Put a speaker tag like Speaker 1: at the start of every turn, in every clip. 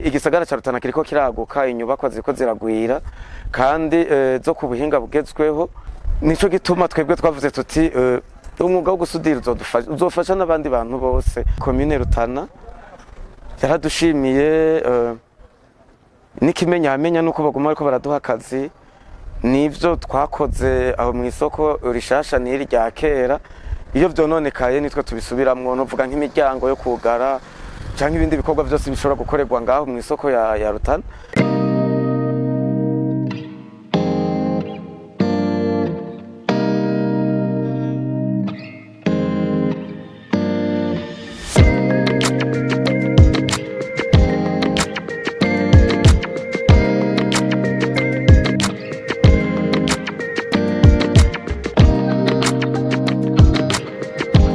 Speaker 1: igisagara ca Rutana kiriko kiraguka, inyubakwa ziriko ziragwira kandi zo ku buhinga bugezweho. Nico gituma twebwe twavuze tuti umwuga wo gusudira uzofasha n'abandi bantu bose. Commune Rutana yaradushimiye n'ikimenyamenya nuko baguma ariko baraduha akazi. Nivyo twakoze aho mu isoko rishasha n'iri rya kera, iyo vyononekaye nitwe tubisubiramwo, novuga nk'imiryango yo kugara canke ibindi bikorwa byose bishobora gukorerwa ngaho mu isoko ya Rutana.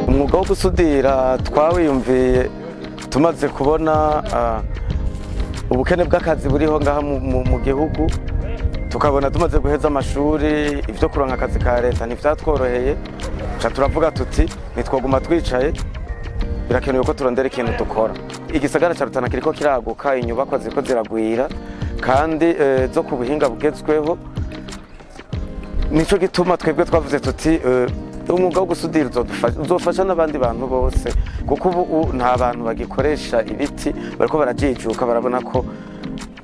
Speaker 1: Umwuga wo gusudira twawiyumviye tumaze kubona ubukene bw'akazi buriho ngaha mu gihugu, tukabona tumaze guheza amashuri, ivyo kuronka akazi ka leta ntivyatworoheye, turavuga tuti nitwoguma twicaye, birakenewe ko turondera ikintu dukora. Igisagara ca Rutana kiriko kiraguka, inyubakwa ziriko ziragwira kandi zo ku buhinga bugezweho. Nico gituma twebwe twavuze tuti umwuga wo gusudira uzofasha n'abandi bantu bose, kuko ubu nta bantu bagikoresha ibiti, bariko barajijuka, barabona ko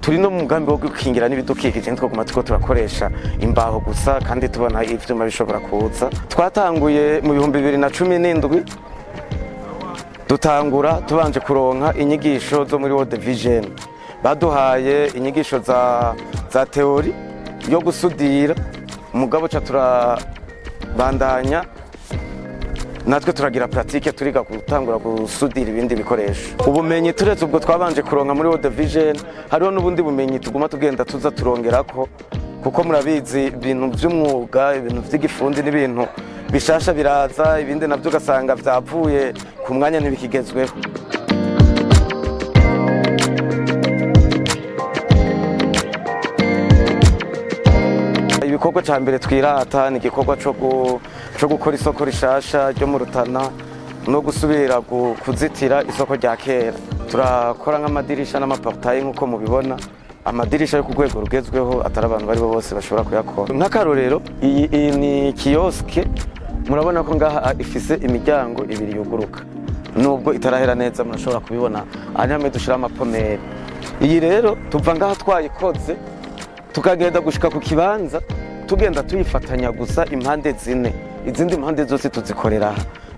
Speaker 1: turi no mu mugambi wo gukingira n'ibidukikije, twaguma turiko turakoresha imbaho gusa kandi tubona ivyuma bishobora kuza. Twatanguye mu 2017 dutangura tubanje kuronka inyigisho zo muri World Vision, baduhaye inyigisho za teori yo gusudira, umugabo ca turabandanya natwe turagira pratique, turiga gutangura gusudira ibindi bikoresho. Ubumenyi turetse ubwo twabanje kuronka muri World Vision, hariho n'ubundi bumenyi tuguma tugenda tuza turongerako, kuko murabizi ibintu by'umwuga, ibintu by'igifundi n'ibintu bishasha biraza, ibindi navyo ugasanga vyavuye ku mwanya ntibikigezweho. Igikorwa ca mbere twirata ni igikorwa co gukora isoko rishasha ryo mu Rutana no gusubira kuzitira isoko rya kera. Turakora nk'amadirisha n'amaportail nk'uko mubibona, amadirisha yo ku rwego rugezweho, atari abantu bari bose bashobora kuyakora. Nk'akarorero, iyi ni kioske, murabona ko ngaha ifise imiryango ibiri yuguruka, nubwo itarahera neza murashobora kubibona anyame dushira amapomere. Iyi rero tuva ngaha twayikoze tukagenda gushika ku kibanza, tugenda tuyifatanya gusa impande zine, izindi impande zose tuzikorera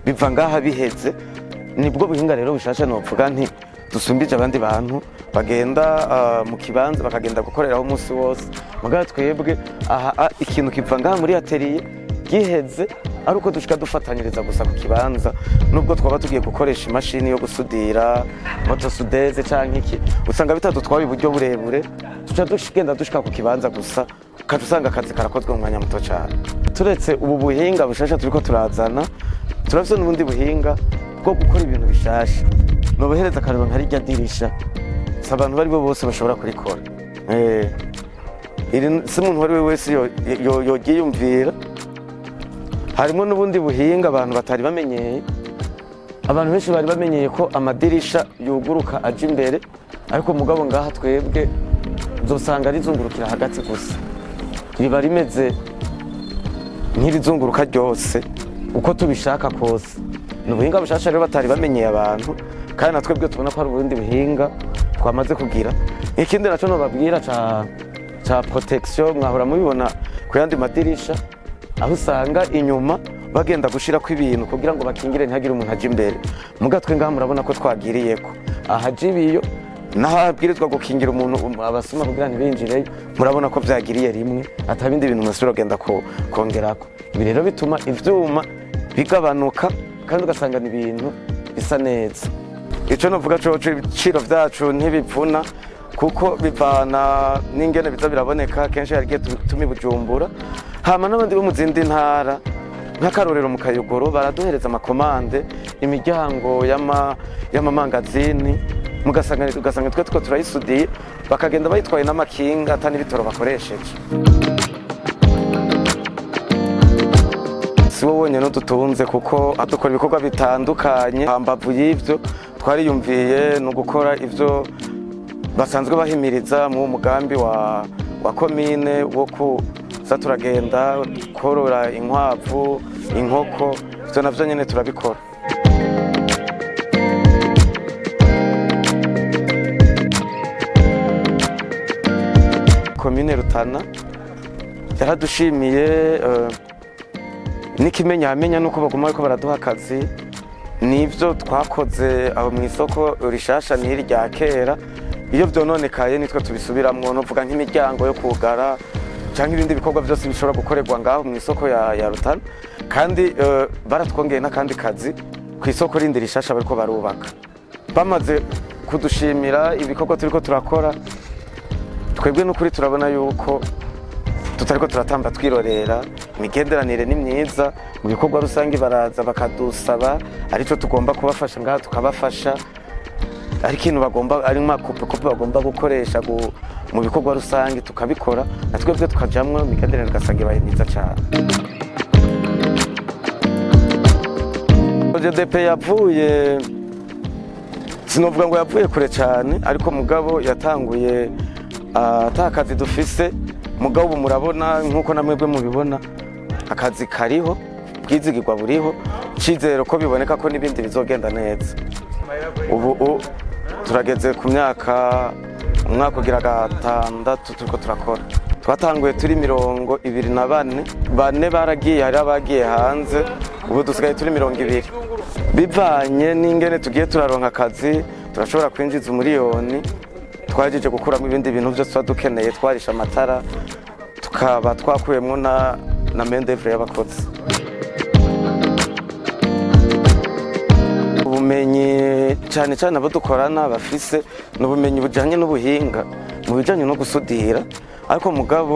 Speaker 1: biva ngaha biheze. Nibwo buhinga rero bushasha novuga nti dusumbije abandi bantu bagenda mu kibanza bakagenda gukoreraho umunsi wose. Mugabo twebwe aha ikintu kiva ngaha muri atelier giheze ari uko dushika dufatanyiriza gusa ku kibanza, nubwo twaba tugiye gukoresha imashini yo gusudira, motosudeze canke iki, usanga bitadutwaye uburyo burebure, tuca dushigenda dushika ku kibanza gusa, ukaca usanga akazi karakozwe mu mwanya muto cane. Turetse ubu buhinga bushasha turiko turazana, turafise n'ubundi buhinga bwo gukora ibintu bishasha. Nobohereza akarero nka rirya dirisha, si abantu bari bo bose bashobora kurikora. Si umuntu wari we wese yogiyumvira. Harimo n'ubundi buhinga abantu batari bamenyeye. Abantu benshi bari bamenyeye ko amadirisha yuguruka aje imbere, ariko mugabo ngaha twebwe uzosanga rizungurukira hagati gusa, riba rimeze nk'irizunguruka ryose uko tubishaka kose. Ni ubuhinga bushasha rero batari bamenyeye abantu, kandi natwebwe tubona ko ari ubundi buhinga twamaze kugira. Ikindi naco nobabwira ca protection, mwahora mubibona ku yandi madirisha, aho usanga inyuma bagenda gushirako ibintu kugira ngo bakingire ntihagire umuntu aje imbere. Mugatwe ngaha murabona ko twagiriyeko ahaje ibiyo, nahabwirizwa gukingira umuntu abasuma kugira ntibinjireyo, murabona ko vyagiriye rimwe, atabindi bintu musubira kugenda kongerako. Ibi rero bituma ivyuma bigabanuka kandi ugasanga ni ibintu bisa neza. Ico novuga coco ibiciro vyacu ntibipfuna, kuko bivana n'ingene biza biraboneka. Kenshi harigiye tumi Bujumbura, hama n'abandi bo mu zindi ntara, nk'akarorero mu Kayogoro baraduhereza amakomande, imiryango y'amamangazini, ugasanga twe tuko turayisudiye, bakagenda bayitwaye n'amakinga atani bitoro bakoresheje. Si wowe nyene dutunze, kuko dukora ibikorwa bitandukanye. Hambavu y'ivyo twariyumviye no gukora ivyo basanzwe bahimiriza mu mugambi wa komine wo kuza turagenda korora inkwavu, inkoko, ivyo navyo nyene turabikora. Komine Rutana yaradushimiye n'ikimenyamenya nuko baguma bariko baraduha akazi. Nivyo twakoze aho mw'isoko rishasha n'iri rya kera, iyo vyononekaye nitwe tubisubiramwo, novuga nk'imiryango yo kugara canke ibindi bikorwa vyose bishobora gukorerwa ngaho mw'isoko ya Rutana. Kandi baratwongeye n'akandi kazi kw'isoko rindi rishasha bariko barubaka. Bamaze kudushimira ibikorwa turiko turakora, twebwe n'ukuri turabona yuko tutariko turatamba twirorera, imigenderanire ni myiza, mu bikorwa rusange baraza bakadusaba arico tugomba kubafasha ngaha tukabafasha, ari ikintu bagomba ari makope bagomba gukoresha mu bikorwa rusange tukabikora, na twebwe tukajamwo, imigenderanire ugasanga ibaye myiza cane. COJEDEP yavuye, sinovuga ngo yavuye kure cane, ariko mugabo yatanguye ata kazi dufise, mugabo ubu murabona nk'uko namwebwe mubibona akazi kariho, bwizigirwa buriho, icizero ko biboneka ko n'ibindi bizogenda neza. Ubu turageze ku umwaka ugira 6 turiko turakora. Twatanguye turi 24, bane baragiye, hari abagiye hanze, ubu dusigaye turi 20. Bivanye n'ingene tugiye turaronka akazi, turashobora kwinjiza umuriyoni, twajeje gukuramo ibindi bintu byose tuba dukeneye, twarisha amatara, tukaba twakuyemwo na main-d'œuvre y'abakozi. Ubumenyi cyane cyane abo dukorana bafise n'ubumenyi bujanye n'ubuhinga mu bijanye no gusudira, ariko mugabo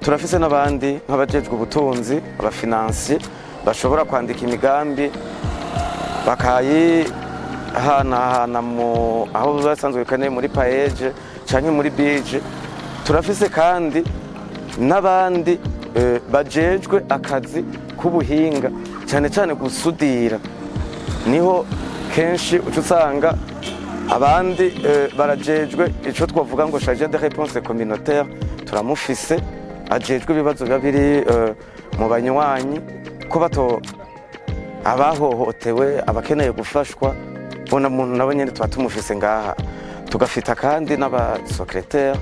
Speaker 1: turafise n'abandi nk'abajejwe ubutunzi, abafinansiye bashobora kwandika imigambi bakayihana aho basanzwe bikeneye muri paeje canke muri bije. Turafise kandi n'abandi bajejwe akazi k'ubuhinga cyane cyane gusudira, niho kenshi uca usanga abandi barajejwe ico twavuga ngo chargé de réponse communautaire, turamufise ajejwe ibibazo biba biri mu banywanyi, ko bato abahohotewe, abakeneye gufashwa, bona muntu nabo nyene tuba tumufise ngaha. Tugafita kandi n'abasecrétaire,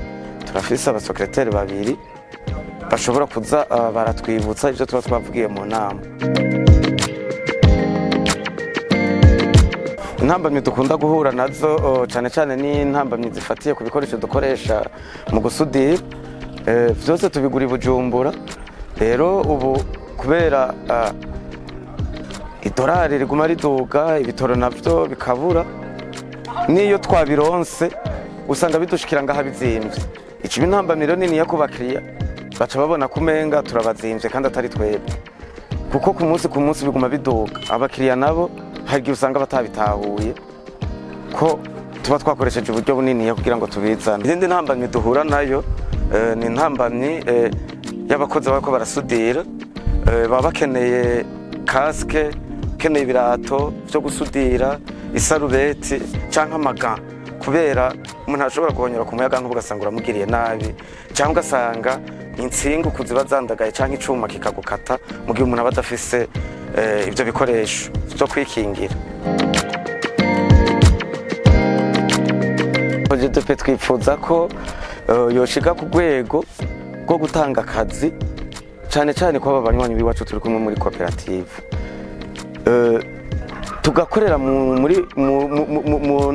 Speaker 1: turafise abasecrétaire 2 bashobora kuza baratwibutsa ivyo tuba twavugiye mu nama. Intambamyi dukunda guhura nazo cyane cyane ni intambamyi zifatiye ku bikoresho dukoresha mu gusudira, vyose tubigura i Bujumbura. Rero ubu kubera idolari riguma riduga, ibitoro navyo bikabura, niyo twabironse usanga bidushikira ngaha bizimvye. Ico intambamiro nini yo kubakiriya baca babona kumenga turabazimvye kandi atari twebwe, kuko ku munsi biguma biduga. Abakiriya nabo hari igihe usanga batabitahuye ko tuba twakoresheje uburyo bunini kugira ngo tubizane. Izindi ntambamyi duhura nayo ni intambamyi y'abakozi bariko barasudira, baba bakeneye kaske, bakeneye ibirato vyo gusudira, isarubeti canke amaga, kubera umuntu ashobora guhonyora ku muyaga nk'ubu ugasanga uramugiriye nabi, cyangwa ugasanga intsinga kuziba zandagaye canke icuma kikagukata mu gihe umuntu aba adafise ivyo bikoresho vyo kwikingira. COJEDEP twifuza ko yoshika ku rwego rwo gutanga akazi cyane cyane ko aba banywanyi biwacu turi kumwe muri koperative, tugakorera mu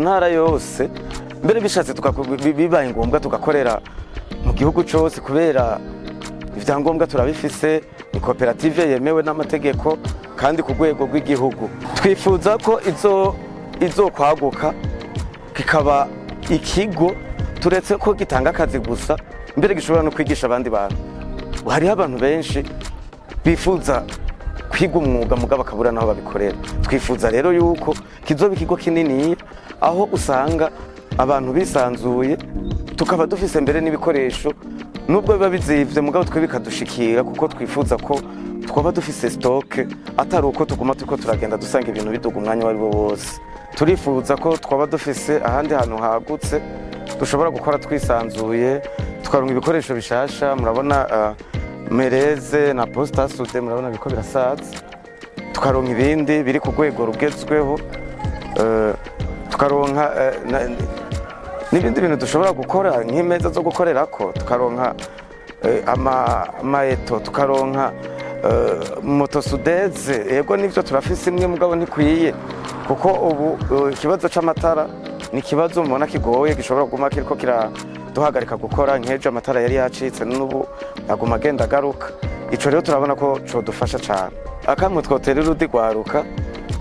Speaker 1: ntara yose, mbere bishatse bibaye ngombwa tugakorera mu gihugu cyose, kubera ivyangombwa turabifise, ni koperative yemewe n'amategeko kandi ku rwego rw'igihugu. Twifuza ko izo kwaguka kikaba ikigo turetse ko gitanga akazi gusa, mbere gishobora no kwigisha abandi bantu. Hariho abantu benshi bifuza kwiga umwuga mugabo bakabura naho babikorera. Twifuza rero yuko kizoba ikigo kinini aho usanga abantu bisanzuye, tukaba dufise mbere n'ibikoresho nubwo biba bizivye mugabo twe bikadushikira, kuko twifuza ko twaba dufise stock, atari uko tuguma turiko turagenda dusanga ibintu biduga umwanya wari wo wose. Turifuza ko twaba dufise ahandi hantu hagutse dushobora gukora twisanzuye, tukaronka ibikoresho bishasha. Murabona mereze na postasude, murabona biko birasaza, tukaronka ibindi biri ku rwego rugezweho, tukaronka n'ibindi bintu dushobora gukora nk'imeza zo gukorerako, tukaronka amaeto, tukaronka motosudeze. Yego nivyo turafise imwe mugabo ntikwiye, kuko ubu ikibazo c'amatara ni ikibazo mubona kigoye, gishobora kuguma kiriko kiraduhagarika gukora. Nk'ejo amatara yari yacitse, n'ubu aguma agenda agaruka. Ico rero turabona ko codufasha cane. Akamwe twotera Urwaruka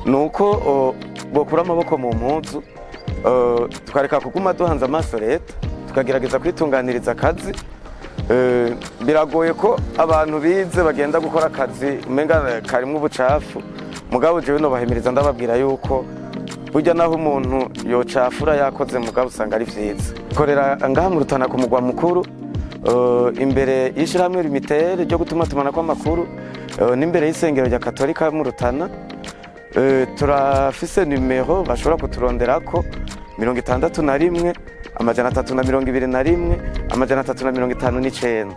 Speaker 1: nuko bokura amaboko mu mpuzu, tukareka kuguma duhanze amaso leta, tukagerageza kwitunganiriza akazi. Biragoye ko abantu bize bagenda gukora akazi umenga karimwo ubucafu, mugabo jewe nobahimiriza ndababwira yuko burya naho umuntu yocafura yakoze mugabo usanga ari vyiza. Korera ngaha mu Rutana ku mugwa mukuru, imbere y'ishirahamwe limitere ryo gutumatumanako amakuru, n'imbere y'isengero rya Katolika mu Rutana. Turafise numero bashobora kuturonderako 61 amajana 321 amajana 359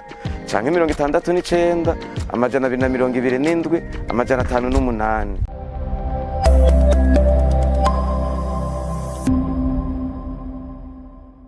Speaker 1: canke 69 amajana 227 amajana 508.